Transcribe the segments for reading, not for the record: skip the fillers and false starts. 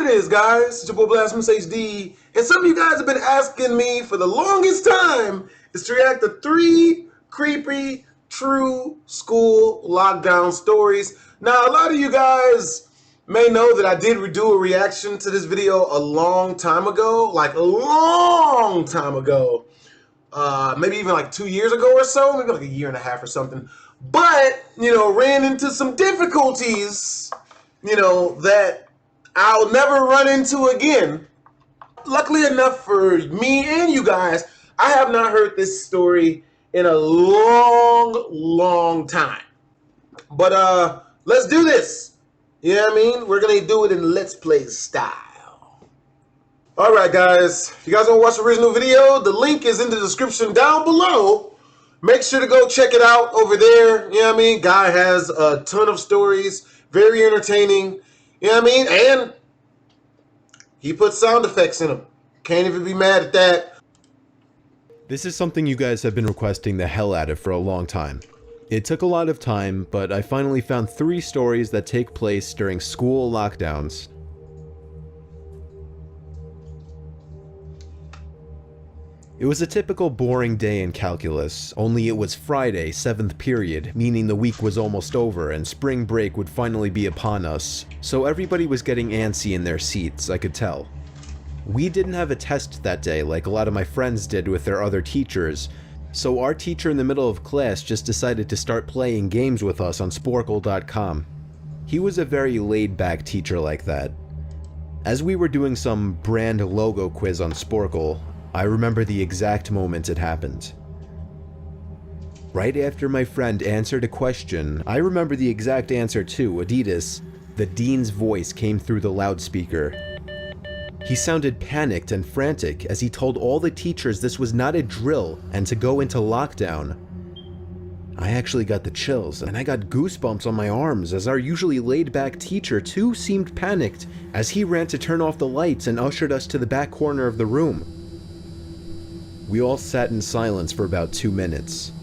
it is, guys. It's your boy Blastphamoushd, and some of you guys have been asking me for the longest time is to react to 3 creepy, true school lockdown stories. Now, a lot of you guys may know that I did do a reaction to this video a long time ago, maybe even like 2 years ago or so, maybe like a year and a half or something. But, ran into some difficulties, that I'll never run into again. Luckily enough for me and you guys, I have not heard this story in a long time. But let's do this. You know what I mean? We're gonna do it in Let's Play style. Alright guys, if you guys want to watch the original video, the link is in the description down below. Make sure to go check it out over there. You know what I mean? Guy has a ton of stories, very entertaining. You know what I mean? And he puts sound effects in them. Can't even be mad at that. This is something you guys have been requesting the hell out of for a long time. It took a lot of time, but I finally found 3 stories that take place during school lockdowns. It was a typical boring day in calculus, only it was Friday, 7th period, meaning the week was almost over and spring break would finally be upon us, so everybody was getting antsy in their seats, I could tell. We didn't have a test that day like a lot of my friends did with their other teachers, so our teacher in the middle of class just decided to start playing games with us on Sporkle.com. He was a very laid-back teacher like that. As we were doing some brand logo quiz on Sporkle, I remember the exact moment it happened. Right after my friend answered a question, I remember the exact answer too, Adidas. The dean's voice came through the loudspeaker. He sounded panicked and frantic as he told all the teachers this was not a drill and to go into lockdown. I actually got the chills and I got goosebumps on my arms as our usually laid-back teacher too seemed panicked as he ran to turn off the lights and ushered us to the back corner of the room. We all sat in silence for about 2 minutes,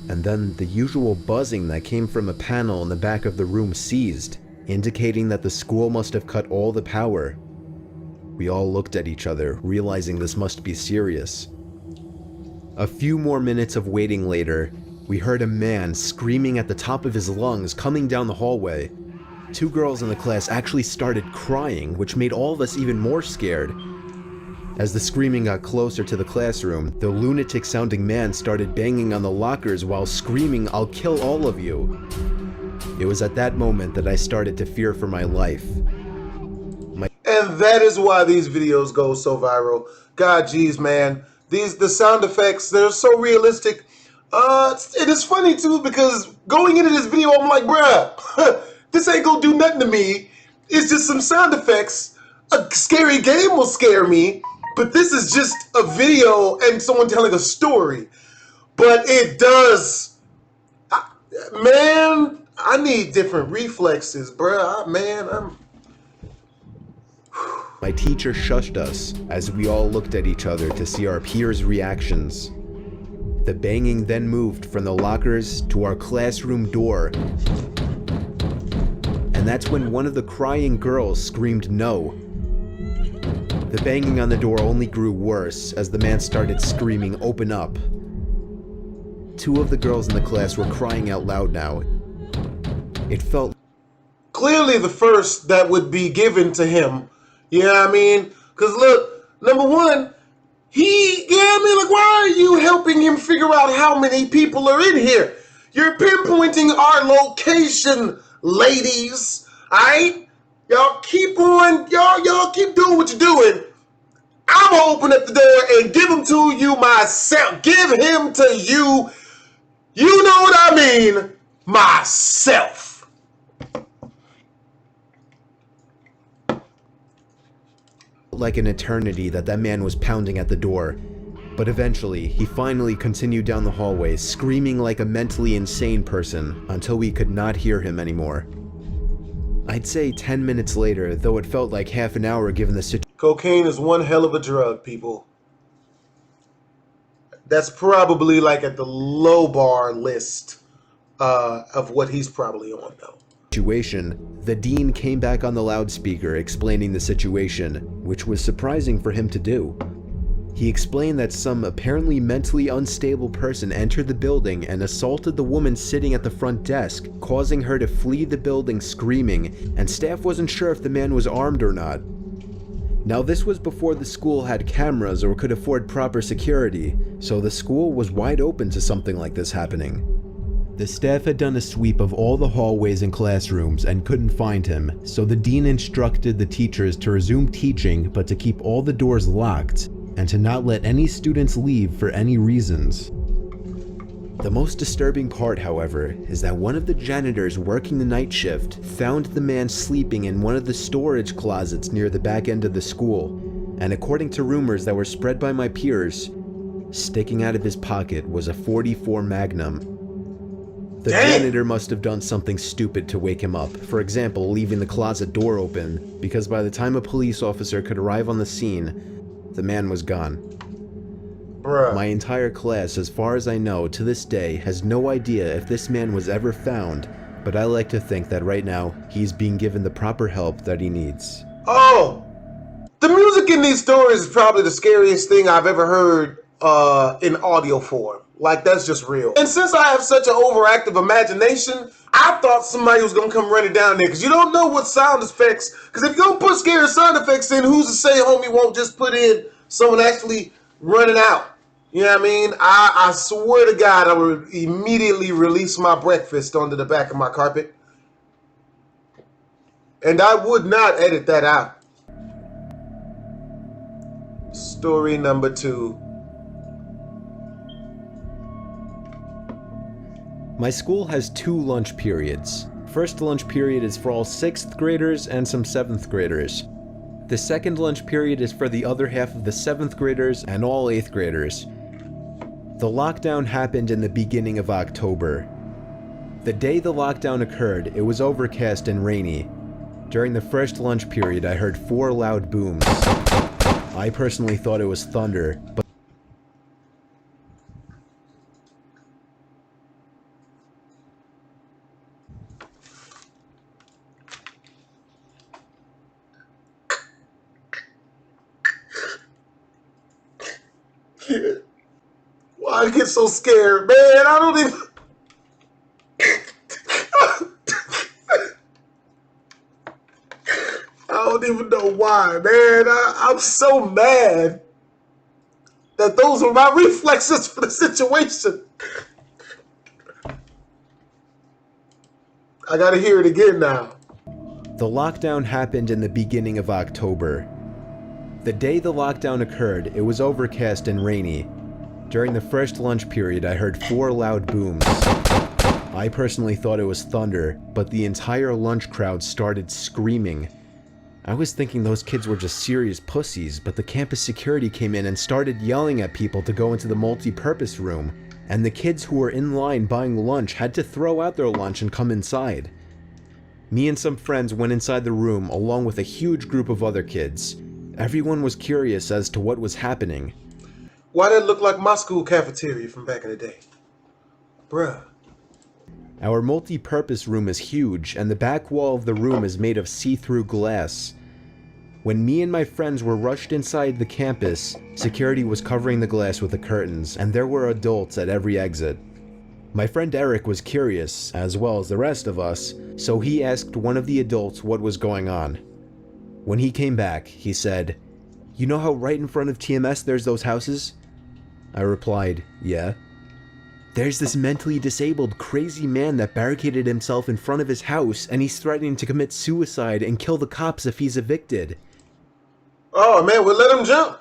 and then the usual buzzing that came from a panel in the back of the room ceased, indicating that the school must have cut all the power. We all looked at each other, realizing this must be serious. A few more minutes of waiting later, we heard a man screaming at the top of his lungs coming down the hallway. 2 girls in the class actually started crying, which made all of us even more scared. As the screaming got closer to the classroom, the lunatic-sounding man started banging on the lockers while screaming, "I'll kill all of you." It was at that moment that I started to fear for my life. And that is why these videos go so viral. God, geez, man. The sound effects, they're so realistic. It is funny, too, because going into this video, I'm like, bruh, this ain't gonna do nothing to me. It's just some sound effects. A scary game will scare me. But this is just a video and someone telling a story. But it does. Man, I need different reflexes, bruh. My teacher shushed us as we all looked at each other to see our peers' reactions. The banging then moved from the lockers to our classroom door. And that's when one of the crying girls screamed no. The banging on the door only grew worse as the man started screaming, "Open up." 2 of the girls in the class were crying out loud now. It felt clearly the first that would be given to him. You know what I mean? Because look, number one, why are you helping him figure out how many people are in here? You're pinpointing our location, ladies. Alright? Y'all keep on, y'all keep doing what you're doing. I'm gonna open up the door and give him to you myself. Give him to you. You know what I mean? Myself. like an eternity that man was pounding at the door. But eventually, he finally continued down the hallway, screaming like a mentally insane person until we could not hear him anymore. I'd say 10 minutes later, though it felt like half an hour given the situation. Cocaine is one hell of a drug, people. That's probably like at the low bar list of what he's probably on, though. situation, the dean came back on the loudspeaker explaining the situation, which was surprising for him to do. He explained that some apparently mentally unstable person entered the building and assaulted the woman sitting at the front desk, causing her to flee the building screaming, and staff wasn't sure if the man was armed or not. Now, this was before the school had cameras or could afford proper security, so the school was wide open to something like this happening. The staff had done a sweep of all the hallways and classrooms and couldn't find him, so the dean instructed the teachers to resume teaching but to keep all the doors locked and to not let any students leave for any reasons. The most disturbing part, however, is that one of the janitors working the night shift found the man sleeping in one of the storage closets near the back end of the school, and according to rumors that were spread by my peers, sticking out of his pocket was a .44 Magnum. The janitor must have done something stupid to wake him up, for example, leaving the closet door open, because by the time a police officer could arrive on the scene, the man was gone. Bruh. My entire class, as far as I know, to this day, has no idea if this man was ever found, but I like to think that right now, he's being given the proper help that he needs. Oh! The music in these stories is probably the scariest thing I've ever heard in audio form. Like, that's just real. And since I have such an overactive imagination, I thought somebody was going to come running down there. Because you don't know what sound effects. Because if you're going to put scary sound effects in, who's to say homie won't just put in someone actually running out? You know what I mean? I swear to God, I would immediately release my breakfast onto the back of my carpet. And I would not edit that out. Story number 2. My school has 2 lunch periods. First lunch period is for all 6th graders and some 7th graders. The second lunch period is for the other half of the 7th graders and all 8th graders. The lockdown happened in the beginning of October. The day the lockdown occurred, it was overcast and rainy. During the first lunch period, I heard 4 loud booms. I personally thought it was thunder, but Why I get so scared, man? I don't even... I don't even know why, man. I'm so mad that those were my reflexes for the situation. I gotta hear it again now. the lockdown happened in the beginning of October. The day the lockdown occurred, it was overcast and rainy. During the first lunch period, I heard 4 loud booms. I personally thought it was thunder, but the entire lunch crowd started screaming. I was thinking those kids were just serious pussies, but the campus security came in and started yelling at people to go into the multi-purpose room, and the kids who were in line buying lunch had to throw out their lunch and come inside. Me and some friends went inside the room along with a huge group of other kids. Everyone was curious as to what was happening. Why did it look like my school cafeteria from back in the day? Bruh. Our multi-purpose room is huge, and the back wall of the room is made of see-through glass. When me and my friends were rushed inside the campus, security was covering the glass with the curtains, and there were adults at every exit. My friend Eric was curious, as well as the rest of us, so he asked one of the adults what was going on. When he came back, he said, "You know how right in front of TMS there's those houses?" I replied, "Yeah." "There's this mentally disabled, crazy man that barricaded himself in front of his house, and he's threatening to commit suicide and kill the cops if he's evicted." Oh, man, we'll let him jump.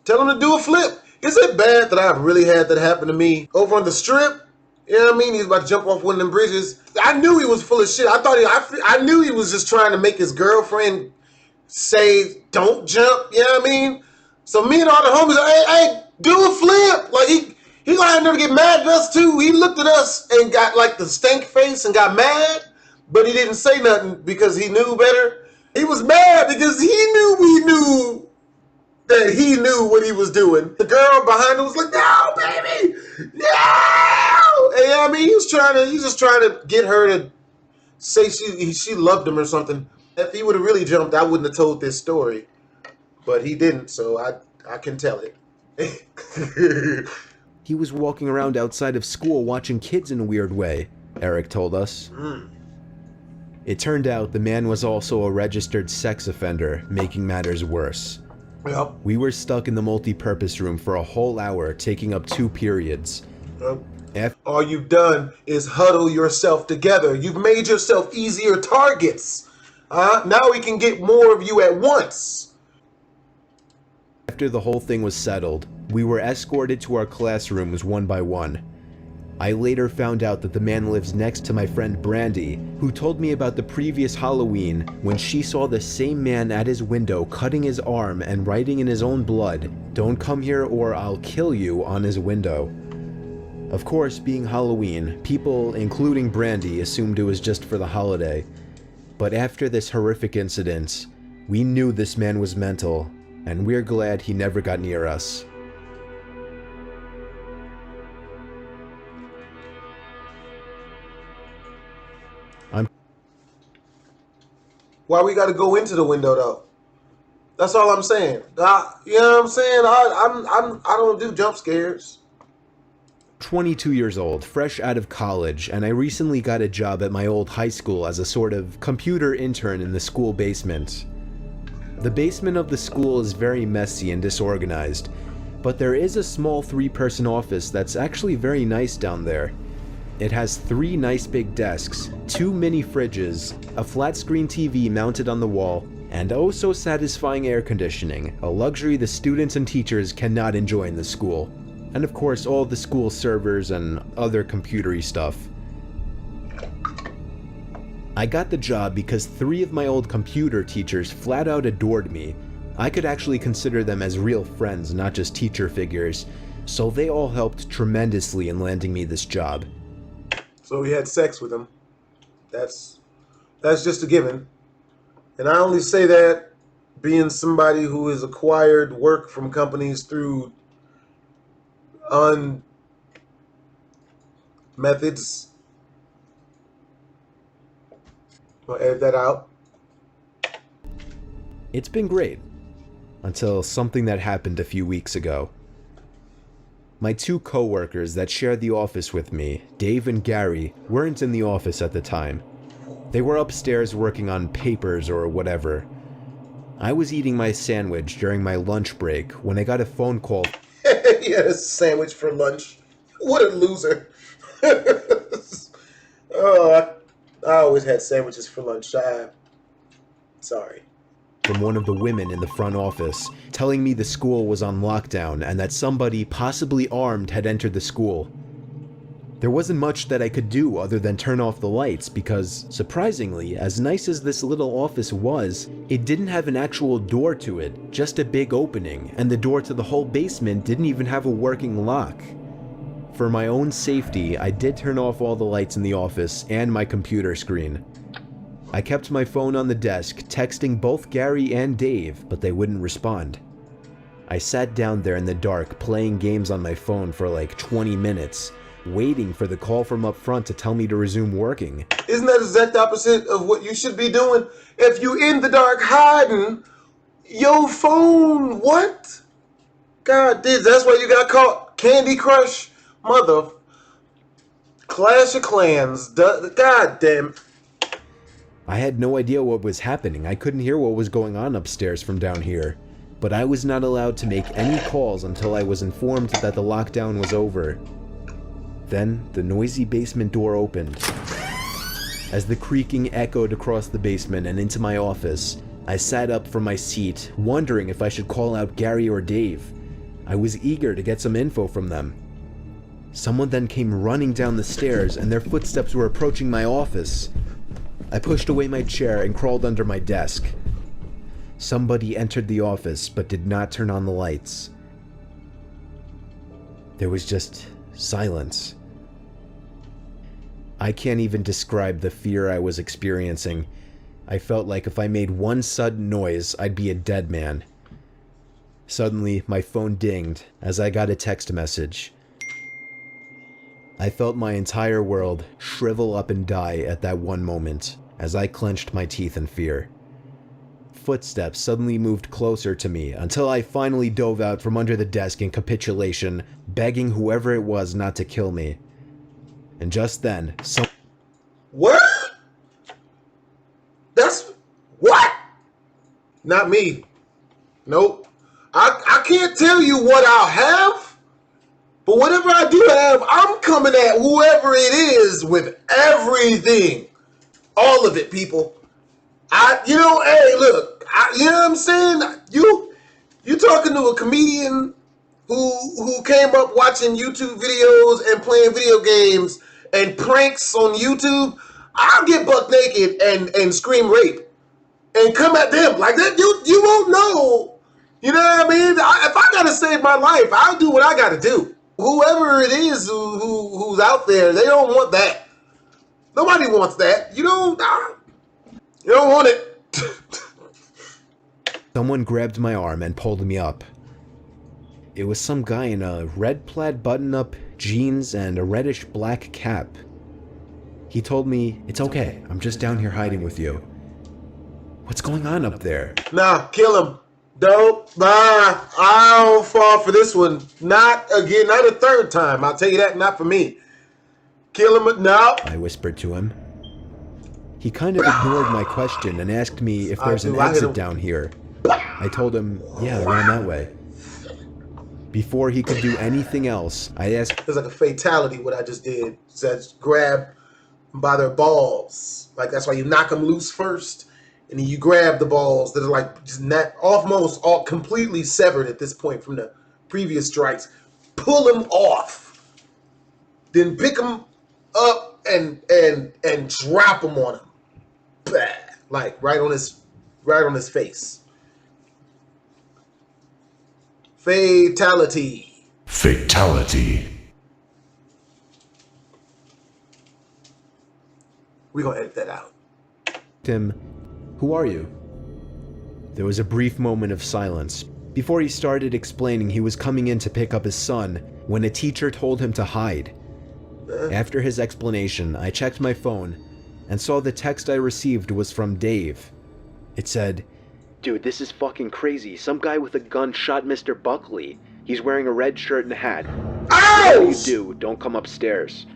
Tell him to do a flip. Is it bad that I've really had that happen to me over on the strip? You know what I mean? He's about to jump off one of them bridges. I knew he was full of shit. I knew he was just trying to make his girlfriend say, "Don't jump." You know what I mean? So me and all the homies are, hey, do a flip. Like, he gonna have to get mad at us too. He looked at us and got like the stank face and got mad, but he didn't say nothing because he knew better. He was mad because he knew we knew that he knew what he was doing. The girl behind him was like, "No, baby, no!" And, you know what I mean? He was just trying to get her to say she loved him or something. If he would have really jumped, I wouldn't have told this story. But he didn't, so I can tell it. He was walking around outside of school watching kids in a weird way, Eric told us. It turned out the man was also a registered sex offender, making matters worse. Yep. We were stuck in the multi-purpose room for a whole hour, taking up 2 periods. All you've done is huddle yourself together. You've made yourself easier targets. Now we can get more of you at once. After the whole thing was settled, we were escorted to our classrooms one by one. I later found out that the man lives next to my friend Brandy, who told me about the previous Halloween when she saw the same man at his window cutting his arm and writing in his own blood, "Don't come here or I'll kill you," on his window. Of course, being Halloween, people, including Brandy, assumed it was just for the holiday. But after this horrific incident, we knew this man was mental, and we're glad he never got near us. Why we got to go into the window though? That's all I'm saying. You know what I'm saying? I don't do jump scares. 22 years old, fresh out of college, and I recently got a job at my old high school as a sort of computer intern in the school basement. The basement of the school is very messy and disorganized, but there is a small 3-person office that's actually very nice down there. It has 3 nice big desks, 2 mini fridges, a flat screen TV mounted on the wall, and oh so satisfying air conditioning, a luxury the students and teachers cannot enjoy in the school. And of course all the school servers and other computery stuff. I got the job because 3 of my old computer teachers flat out adored me. I could actually consider them as real friends, not just teacher figures, so they all helped tremendously in landing me this job. So we had sex with him. That's just a given. And I only say that being somebody who has acquired work from companies through methods. I'll edit that out. It's been great, until something that happened a few weeks ago. My 2 co-workers that shared the office with me, Dave and Gary, weren't in the office at the time. They were upstairs working on papers or whatever. I was eating my sandwich during my lunch break when I got a phone call. He had a sandwich for lunch. What a loser. Oh, I always had sandwiches for lunch. Sorry. From one of the women in the front office, telling me the school was on lockdown and that somebody, possibly armed, had entered the school. There wasn't much that I could do other than turn off the lights because, surprisingly, as nice as this little office was, it didn't have an actual door to it, just a big opening, and the door to the whole basement didn't even have a working lock. For my own safety, I did turn off all the lights in the office and my computer screen. I kept my phone on the desk, texting both Gary and Dave, but they wouldn't respond. I sat down there in the dark, playing games on my phone for like 20 minutes, waiting for the call from up front to tell me to resume working. Isn't that the exact opposite of what you should be doing? If you in the dark hiding, your phone, what? God, that's why you got caught. Candy Crush, mother, Clash of Clans, God damn. I had no idea what was happening. I couldn't hear what was going on upstairs from down here. But I was not allowed to make any calls until I was informed that the lockdown was over. Then, the noisy basement door opened. As the creaking echoed across the basement and into my office, I sat up from my seat, wondering if I should call out Gary or Dave. I was eager to get some info from them. Someone then came running down the stairs, and their footsteps were approaching my office. I pushed away my chair and crawled under my desk. Somebody entered the office but did not turn on the lights. There was just silence. I can't even describe the fear I was experiencing. I felt like if I made one sudden noise, I'd be a dead man. Suddenly, my phone dinged as I got a text message. I felt my entire world shrivel up and die at that one moment as I clenched my teeth in fear. Footsteps suddenly moved closer to me until I finally dove out from under the desk in capitulation, begging whoever it was not to kill me. And just then, What? That's what? Not me. Nope. I can't tell you what I'll have, but whatever I do have, I'm coming at whoever it is with everything. All of it, people. Hey, look, you know what I'm saying? You talking to a comedian who came up watching YouTube videos and playing video games and pranks on YouTube. I'll get buck naked and scream rape and come at them like that. You won't know. You know what I mean? If I gotta save my life, I'll do what I gotta do. Whoever it is who's out there, they don't want that. Nobody wants that. You don't want it. someone grabbed my arm and pulled me up. It was some guy in a red plaid button-up, jeans, and a reddish-black cap. He told me, "It's okay, I'm just down here hiding with you." What's going on up there? Nah, kill him. I don't fall for this one. Not again, not a third time. I'll tell you that, not for me. Kill him, no. I whispered to him. He kind of ignored my question and asked me if there's an exit down here. I told him, yeah, around that way. Before he could do anything else, I asked... It's like a fatality what I just did. It says grab them by their balls. Like that's why you knock them loose first. And then you grab the balls that are like just not, almost all completely severed at this point from the previous strikes. Pull them off. Then pick them up and drop them on him. Bah, like right on his face. Fatality. Fatality. We're gonna edit that out. Him, who are you? There was a brief moment of silence before he started explaining he was coming in to pick up his son when a teacher told him to hide. After his explanation, I checked my phone and saw the text I received was from Dave. It said, "Dude, this is fucking crazy. Some guy with a gun shot Mr. Buckley. He's wearing a red shirt and a hat. Whatever you do, don't come upstairs."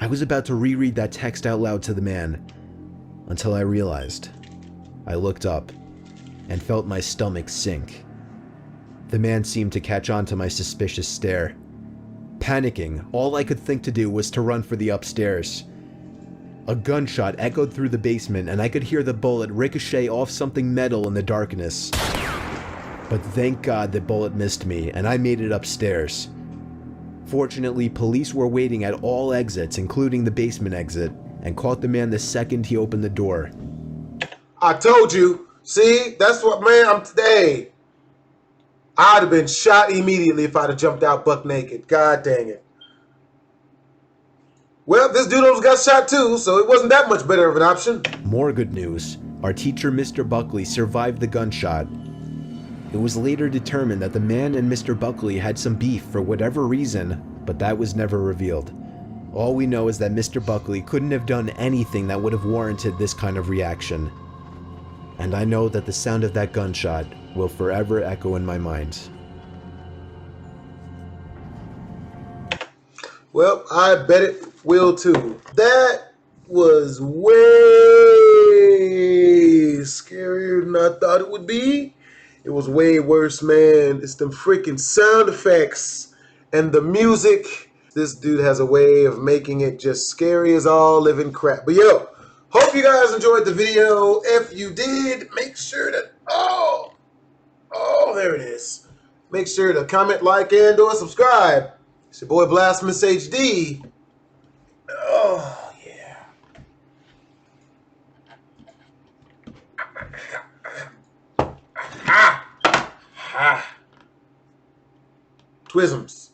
I was about to reread that text out loud to the man until I realized. I looked up and felt my stomach sink. The man seemed to catch on to my suspicious stare. Panicking, all I could think to do was to run for the upstairs. A gunshot echoed through the basement and I could hear the bullet ricochet off something metal in the darkness. But thank God the bullet missed me and I made it upstairs. Fortunately, police were waiting at all exits, including the basement exit, and caught the man the second he opened the door. I told you. See, that's what, man, I'd have been shot immediately if I'd have jumped out buck naked. God dang it. Well, this dude almost got shot too, so it wasn't that much better of an option. More good news. Our teacher, Mr. Buckley, survived the gunshot. It was later determined that the man and Mr. Buckley had some beef for whatever reason, but that was never revealed. All we know is that Mr. Buckley couldn't have done anything that would have warranted this kind of reaction. And I know that the sound of that gunshot will forever echo in my mind. Well, I bet it will too. That was way scarier than I thought it would be. It was way worse, man. It's them freaking sound effects and the music. This dude has a way of making it just scary as all living crap. But yo, hope you guys enjoyed the video. If you did, make sure to, oh, there it is. Make sure to comment, like, and or subscribe. It's your boy Blastphamoushd. Oh, yeah. Twisms.